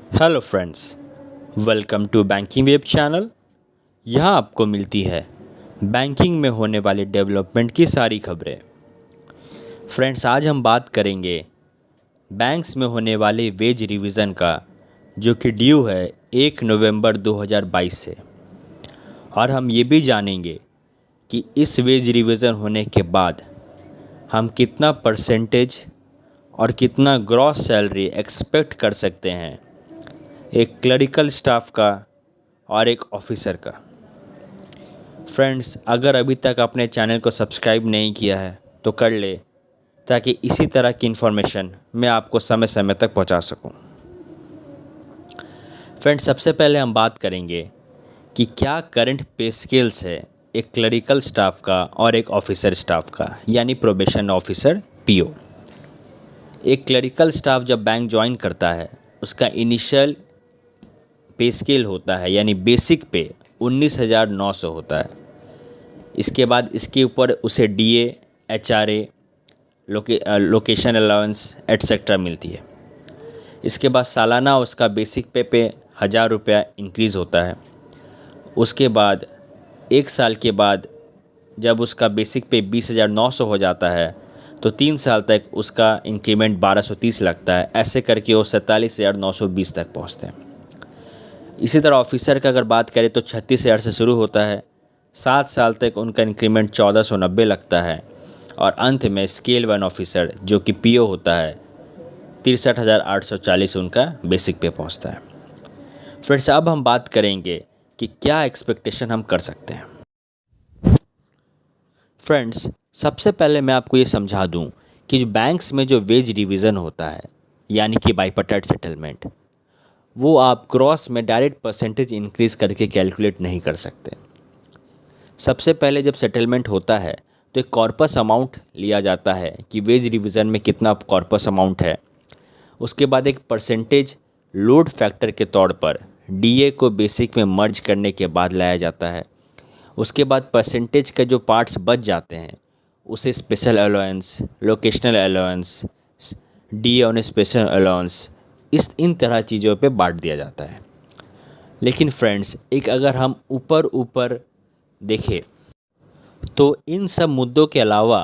Hello friends, welcome to banking web channel. यहाँ आपको मिलती है बैंकिंग में होने वाले डेवलपमेंट की सारी खबरें। फ्रेंड्स, आज हम बात करेंगे बैंक्स में होने वाले वेज रिवीजन का, जो कि ड्यू है 1 नवंबर 2022 से। और हम ये भी जानेंगे कि इस वेज रिवीजन होने के बाद हम कितना परसेंटेज और कितना ग्रॉस सैलरी एक्सपेक्ट कर सकते हैं, एक क्लरिकल स्टाफ का और एक ऑफिसर का। फ्रेंड्स, अगर अभी तक आपने चैनल को सब्सक्राइब नहीं किया है तो कर ले, ताकि इसी तरह की इन्फॉर्मेशन मैं आपको समय समय तक पहुंचा सकूं। फ्रेंड्स, सबसे पहले हम बात करेंगे कि क्या करंट पे स्केल्स है एक क्लरिकल स्टाफ का और एक ऑफिसर स्टाफ का, यानी प्रोबेशन ऑफिसर पीओ। एक क्लरिकल स्टाफ जब बैंक ज्वाइन करता है, उसका इनिशियल पे स्केल होता है यानी बेसिक पे 19,900 होता है। इसके बाद इसके ऊपर उसे DA, HRA, location allowance etcetera मिलती है। इसके बाद सालाना उसका बेसिक पे 1,000 रुपया इंक्रीज़ होता है। उसके बाद 1 साल के बाद जब उसका बेसिक पे 20,900 हो जाता है तो 3 साल तक उसका इंक्रीमेंट 1,230 लगता है। ऐसे करके वो 47,920 तक पहुँचते हैं। इसी तरह ऑफिसर का अगर बात करें तो 36,000 से शुरू होता है। 7 साल तक उनका इंक्रीमेंट 1,490 लगता है और अंत में स्केल 1 ऑफिसर, जो कि पीओ होता है, 63,840 उनका बेसिक पे पहुंचता है। फ्रेंड्स, अब हम बात करेंगे कि क्या एक्सपेक्टेशन हम कर सकते हैं। फ्रेंड्स, सबसे पहले मैं आपको ये समझा दूं कि जो बैंक्स में जो वेज रिवीजन होता है, यानी कि बाइपर्टाइट सेटलमेंट, वो आप ग्रॉस में डायरेक्ट परसेंटेज इंक्रीज़ करके कैलकुलेट नहीं कर सकते। सबसे पहले जब सेटलमेंट होता है तो एक कॉर्पस अमाउंट लिया जाता है कि वेज रिवीजन में कितना कॉर्पस अमाउंट है। उसके बाद एक परसेंटेज लोड फैक्टर के तौर पर डीए को बेसिक में मर्ज करने के बाद लाया जाता है। उसके बाद परसेंटेज का जो पार्ट्स बच जाते हैं उसे special allowance, locational allowance, DA on special allowance, इन तरह चीज़ों पे बांट दिया जाता है। लेकिन फ्रेंड्स, एक अगर हम ऊपर देखें तो इन सब मुद्दों के अलावा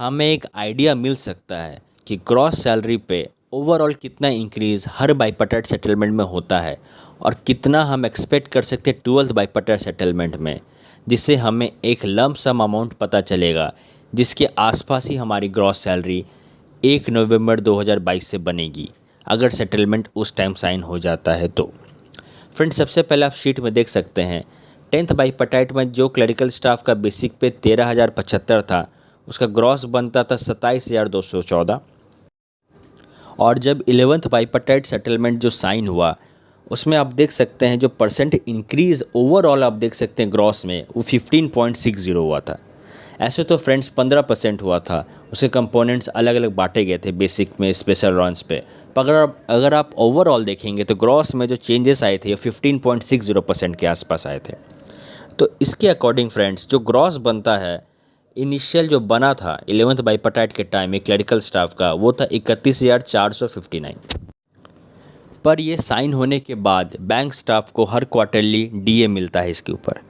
हमें एक आइडिया मिल सकता है कि ग्रॉस सैलरी पे ओवरऑल कितना इंक्रीज़ हर बाइपर्टाइट सेटलमेंट में होता है और कितना हम एक्सपेक्ट कर सकते हैं 12th बाइपर्टाइट सेटलमेंट में, जिससे हमें एक लंप सम अमाउंट पता चलेगा जिसके आसपास ही हमारी ग्रॉस सैलरी 1 नवंबर 2022 से बनेगी, अगर सेटलमेंट उस टाइम साइन हो जाता है तो। फ्रेंड्स, सबसे पहले आप शीट में देख सकते हैं 10th बाइपर्टाइट में जो क्लरिकल स्टाफ का बेसिक पे 13,075 था, उसका ग्रॉस बनता था 27,214। और जब 11th बाइपर्टाइट सेटलमेंट जो साइन हुआ, उसमें आप देख सकते हैं जो परसेंट इंक्रीज़ ओवरऑल आप देख सकते हैं ग्रॉस में, वो 15.60 हुआ था। ऐसे तो फ्रेंड्स 15% हुआ था, उसके कंपोनेंट्स अलग अलग बांटे गए थे बेसिक में, स्पेशल रॉन्स पे। पर अगर आप ओवरऑल देखेंगे तो ग्रॉस में जो चेंजेस आए थे 15.60% के आसपास आए थे। तो इसके अकॉर्डिंग फ्रेंड्स, जो ग्रॉस बनता है इनिशियल जो बना था 11th बाइपर्टाइट के टाइम में क्लरिकल स्टाफ का, वो था 31,459। पर ये साइन होने के बाद बैंक स्टाफ को हर क्वार्टरली डीए मिलता है इसके ऊपर।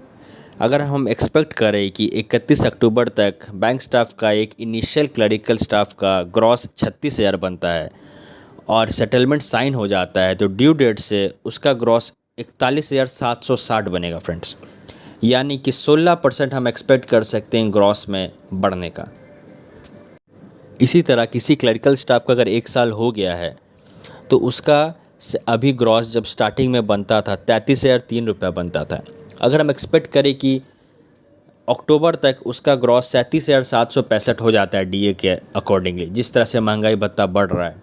अगर हम एक्सपेक्ट करें कि 31 अक्टूबर तक बैंक स्टाफ का एक इनिशियल क्लरिकल स्टाफ का ग्रॉस 36,000 बनता है और सेटलमेंट साइन हो जाता है, तो ड्यू डेट से उसका ग्रॉस 41,760 बनेगा फ्रेंड्स। यानी कि 16% हम एक्सपेक्ट कर सकते हैं ग्रॉस में बढ़ने का। इसी तरह किसी क्लरिकल स्टाफ का अगर 1 साल हो गया है तो उसका अभी ग्रॉस जब स्टार्टिंग में बनता था 33,003 रुपया बनता था। अगर हम एक्सपेक्ट करें कि अक्टूबर तक उसका ग्रॉस 37,765 हो जाता है डीए के अकॉर्डिंगली, जिस तरह से महंगाई भत्ता बढ़ रहा है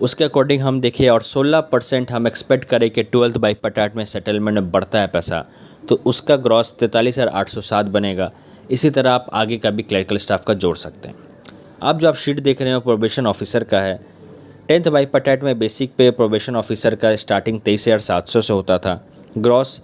उसके अकॉर्डिंग हम देखें, और 16% हम एक्सपेक्ट करें कि 12th बाइपर्टाइट में सेटलमेंट में बढ़ता है पैसा, तो उसका ग्रॉस 43,807 बनेगा। इसी तरह आप आगे का भी क्लरिकल स्टाफ का जोड़ सकते हैं। अब जो आप शीट देख रहे हो प्रोबेशन ऑफिसर का है। 10th बाइपर्टाइट में बेसिक पे प्रोबेशन ऑफिसर का स्टार्टिंग 23,700 से होता था, ग्रॉस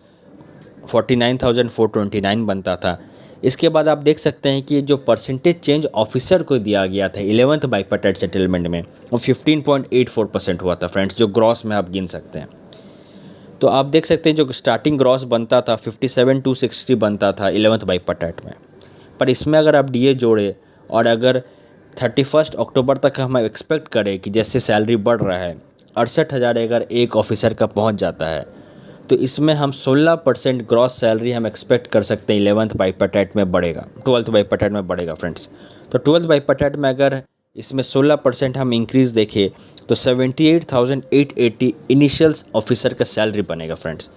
49,429 बनता था। इसके बाद आप देख सकते हैं कि जो परसेंटेज चेंज ऑफिसर को दिया गया था 11th बाइपर्टाइट सेटलमेंट में, वो 15.84% हुआ था फ्रेंड्स, जो ग्रॉस में आप गिन सकते हैं। तो आप देख सकते हैं जो स्टार्टिंग ग्रॉस बनता था 57,260 बनता था 11th बाई पटेट में, पर इसमें अगर आप डीए जोड़े और अगर 31 अक्टूबर तक हम एक्सपेक्ट करें कि जैसे सैलरी बढ़ रहा है 68,000 अगर एक ऑफिसर का पहुंच जाता है, तो इसमें हम 16% ग्रॉस सैलरी हम एक्सपेक्ट कर सकते हैं 11th बाई पटेट में बढ़ेगा, 12th बाई पटेट में बढ़ेगा फ्रेंड्स। तो 12th बाई पटेट में अगर इसमें 16% हम इंक्रीज़ देखें तो 78,880 इनिशियल ऑफिसर का सैलरी बनेगा फ्रेंड्स,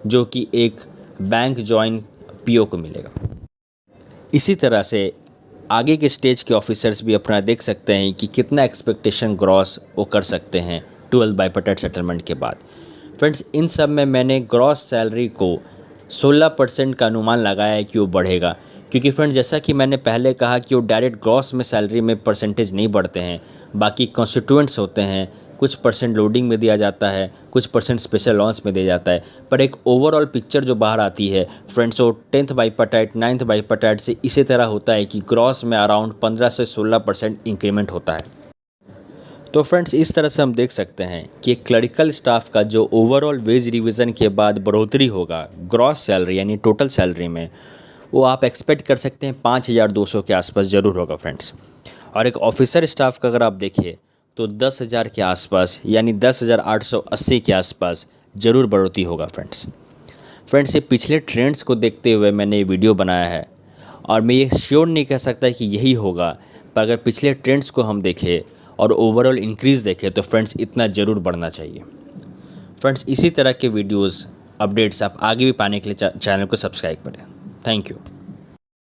जो कि एक बैंक जॉइन पीओ को मिलेगा। इसी तरह से आगे के स्टेज के ऑफिसर्स भी अपना देख सकते हैं कि कितना एक्सपेक्टेशन ग्रॉस वो कर सकते हैं 12th बाई पटेट सेटलमेंट के बाद। फ्रेंड्स, इन सब में मैंने ग्रॉस सैलरी को 16% का अनुमान लगाया है कि वो बढ़ेगा, क्योंकि फ्रेंड्स जैसा कि मैंने पहले कहा कि वो डायरेक्ट ग्रॉस में सैलरी में परसेंटेज नहीं बढ़ते हैं, बाकी कॉन्स्टिट्यूएंट्स होते हैं, कुछ परसेंट लोडिंग में दिया जाता है, कुछ परसेंट स्पेशल लॉन्च में दिया जाता है, पर एक ओवरऑल पिक्चर जो बाहर आती है फ्रेंड्स वो 10th बाई पटेट 9th बाई पटेट से इसी तरह होता है कि ग्रॉस में अराउंड 15 से 16% इंक्रीमेंट होता है। तो फ्रेंड्स इस तरह से हम देख सकते हैं कि क्लरिकल स्टाफ का जो ओवरऑल वेज रिवीजन के बाद बढ़ोतरी होगा ग्रॉस सैलरी यानी टोटल सैलरी में, वो आप एक्सपेक्ट कर सकते हैं 5,200 के आसपास ज़रूर होगा फ्रेंड्स। और एक ऑफिसर स्टाफ का अगर आप देखिए तो 10,000 के आसपास यानी 10,880 के आसपास ज़रूर बढ़ोतरी होगा फ्रेंड्स ये पिछले ट्रेंड्स को देखते हुए मैंने ये वीडियो बनाया है, और मैं ये श्योर नहीं कह सकता कि यही होगा, पर अगर पिछले ट्रेंड्स को हम देखें और ओवरऑल इंक्रीज़ देखें तो फ्रेंड्स इतना ज़रूर बढ़ना चाहिए। फ्रेंड्स इसी तरह के वीडियोस अपडेट्स आप आगे भी पाने के लिए चैनल को सब्सक्राइब करें। Thank you.